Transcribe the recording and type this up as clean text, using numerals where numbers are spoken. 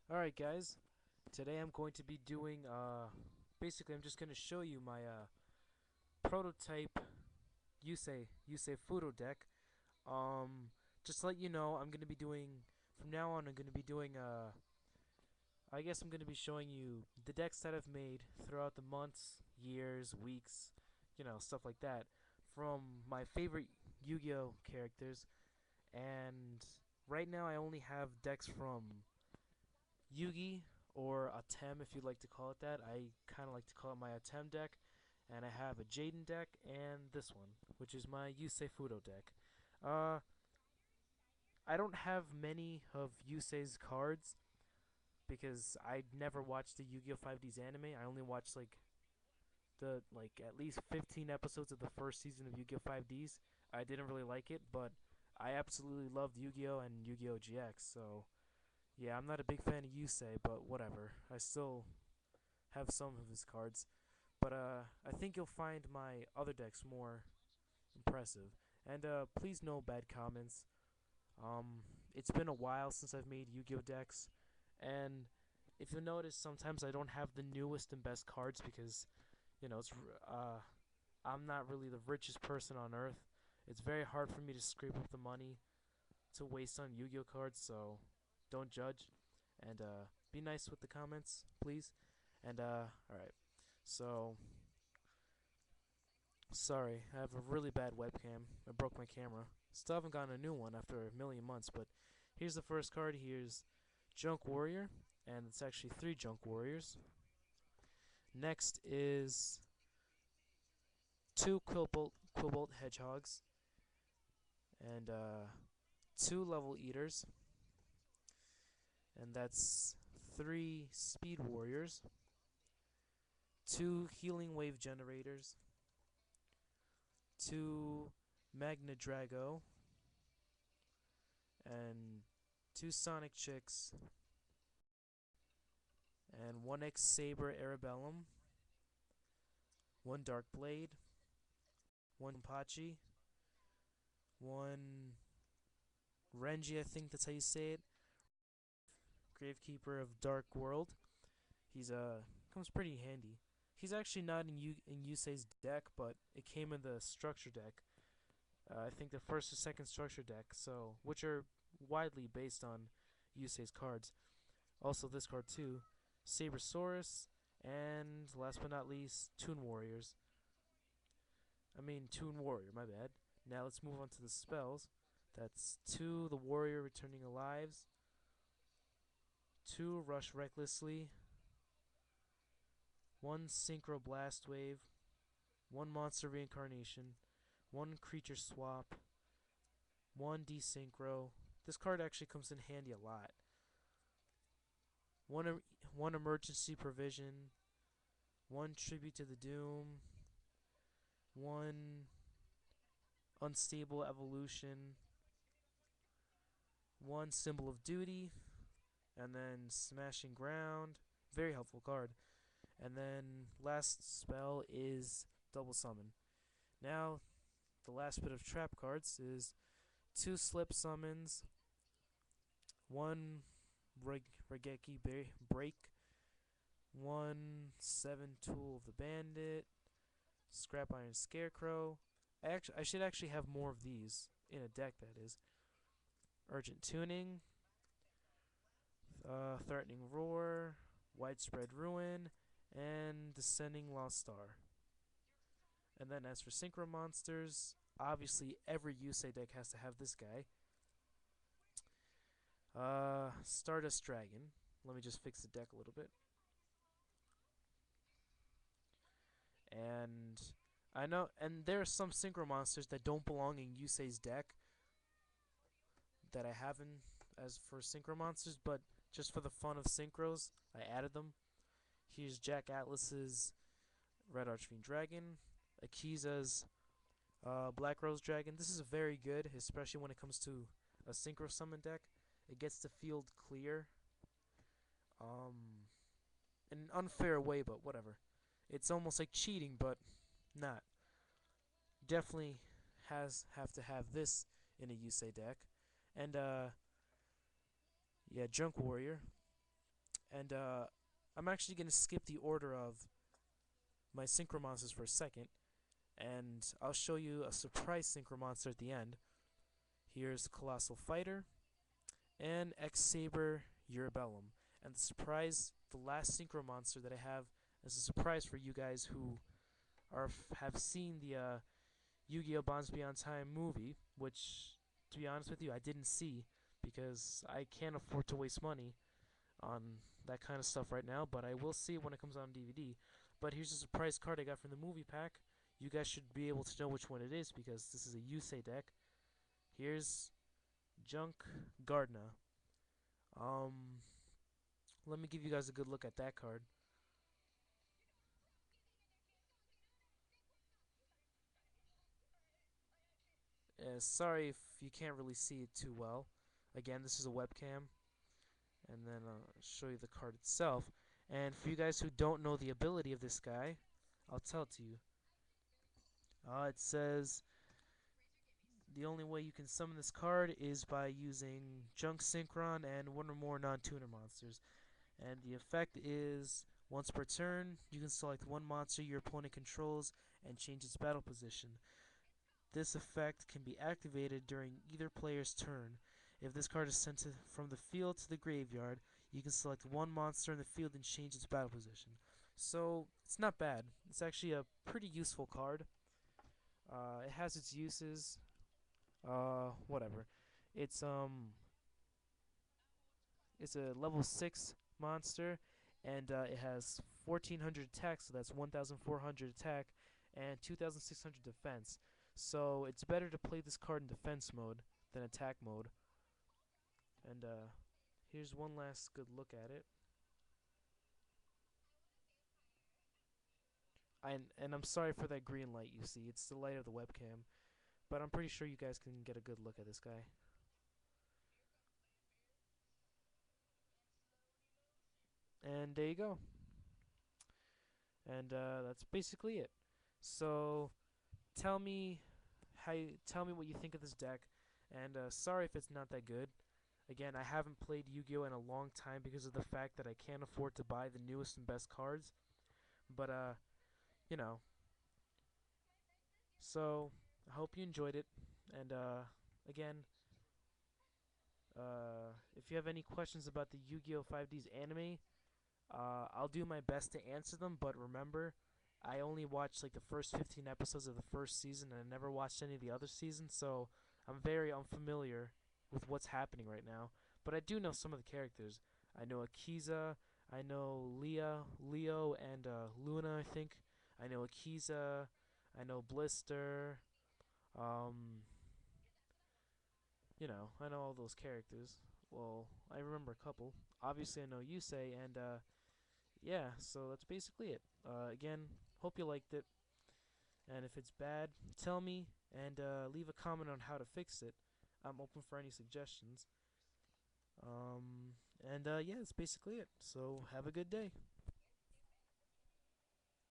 Alright guys, today I'm going to be doing, basically I'm just going to show you my, prototype yusei fudo deck. Just to let you know, I'm going to be doing, from now on I'm going to be doing, I guess I'm going to be showing you the decks that I've made throughout the months, years, weeks, stuff like that, from my favorite Yu-Gi-Oh characters, and right now I only have decks from Yugi or Atem, if you'd like to call it that. I kind of like to call it my Atem deck, and I have a Jaden deck and this one, which is my Yusei Fudo deck. Uh, I don't have many of Yusei's cards because I never watched the Yu-Gi-Oh 5D's anime. I only watched like at least 15 episodes of the first season of Yu-Gi-Oh 5D's. I didn't really like it, but I absolutely loved Yu-Gi-Oh and Yu-Gi-Oh GX. So yeah, I'm not a big fan of Yusei, but whatever. I still have some of his cards. But I think you'll find my other decks more impressive. And please no bad comments. It's been a while since I've made Yu-Gi-Oh decks, and if you notice, sometimes I don't have the newest and best cards because it's I'm not really the richest person on earth. It's very hard for me to scrape up the money to waste on Yu-Gi-Oh cards, so don't judge and be nice with the comments, please. And all right. So sorry, I have a really bad webcam. I broke my camera. Still haven't gotten a new one after a million months, but here's the first card. Here's Junk Warrior, and it's actually three Junk Warriors. Next is two Quillbolt Hedgehogs, and two Level Eaters, and that's three Speed Warriors, two Healing Wave Generators, two Magna Drago, and two Sonic Chicks, and one X Saber Arabellum, one Dark Blade, one Pachi, one Renji, I think that's how you say it, Gravekeeper of Dark World. He's comes pretty handy. He's actually not in Yusei's deck, but it came in the structure deck. I think the first or second structure deck, so which are widely based on Yusei's cards. Also, this card too, Sabersaurus, and last but not least, Toon Warriors. Toon Warrior. My bad. Now let's move on to the spells. That's two, the Warrior returning alives. Two, Rush Recklessly. One, Synchro Blast Wave. One, Monster Reincarnation. One, Creature Swap. One, Desynchro. This card actually comes in handy a lot. One Emergency Provision. One, Tribute to the Doom. One, Unstable Evolution. One, Symbol of Duty. And then Smashing Ground. Very helpful card. And then last spell is Double Summon. Now, the last bit of trap cards is two Slip Summons, one Regeki Break, one Seven Tool of the Bandit, Scrap Iron Scarecrow. I should actually have more of these in a deck, that is. Urgent Tuning, Threatening Roar, Widespread Ruin, and Descending Lost Star. And then as for Synchro Monsters, obviously every Yusei deck has to have this guy. Stardust Dragon. Let me just fix the deck a little bit. And I know, and there are some Synchro Monsters that don't belong in Yusei's deck that I haven't as for Synchro Monsters, but just for the fun of Synchros, I added them. Here's Jack Atlas's Red Archfiend Dragon, Akiza's Black Rose Dragon. This is very good, especially when it comes to a Synchro Summon deck. It gets the field clear. In an unfair way, but whatever. It's almost like cheating, but not. Definitely have to have this in a Yusei deck. And yeah, Junk Warrior. And I'm actually going to skip the order of my synchro monsters for a second, and I'll show you a surprise synchro monster at the end. Here's Colossal Fighter and X Saber Urabellum. And the last synchro monster that I have as a surprise for you guys who have seen the Yu-Gi-Oh! Bonds Beyond Time movie, which, to be honest with you, I didn't see because I can't afford to waste money on that kind of stuff right now, but I will see it when it comes on DVD. But here's a surprise card I got from the movie pack. You guys should be able to know which one it is because this is a yusei deck. Here's Junk Gardna. Um, Let me give you guys a good look at that card. Sorry if you can't really see it too well. Again, this is a webcam, and then I'll show you the card itself. And for you guys who don't know the ability of this guy, I'll tell it to you. It says the only way you can summon this card is by using Junk Synchron and one or more non-tuner monsters. And the effect is once per turn, you can select one monster your opponent controls and change its battle position. This effect can be activated during either player's turn. If this card is sent from the field to the graveyard, you can select one monster in the field and change its battle position. So, it's not bad. It's actually a pretty useful card. It has its uses. Whatever. It's um, it's a level 6 monster, and it has 1400 attack, so that's 1400 attack, and 2600 defense. So it's better to play this card in defense mode than attack mode. And here's one last good look at it. And I'm sorry for that green light you see. It's the light of the webcam. But I'm pretty sure you guys can get a good look at this guy. And there you go. And that's basically it. So tell me what you think of this deck. And sorry if it's not that good. Again, I haven't played Yu-Gi-Oh in a long time because of the fact that I can't afford to buy the newest and best cards. But you know, so I hope you enjoyed it. And again, if you have any questions about the Yu-Gi-Oh 5D's anime, I'll do my best to answer them. But remember, I only watched like the first 15 episodes of the first season, and I never watched any of the other seasons, so I'm very unfamiliar with what's happening right now. But I do know some of the characters. I know Akiza, I know Leo, and Luna, I think. I know Akiza, I know Blister. Um, I know all those characters. Well, I remember a couple. Obviously, I know Yusei, and yeah, so that's basically it. Again, hope you liked it, and if it's bad, tell me, and leave a comment on how to fix it. I'm open for any suggestions. And yeah, that's basically it. So have a good day.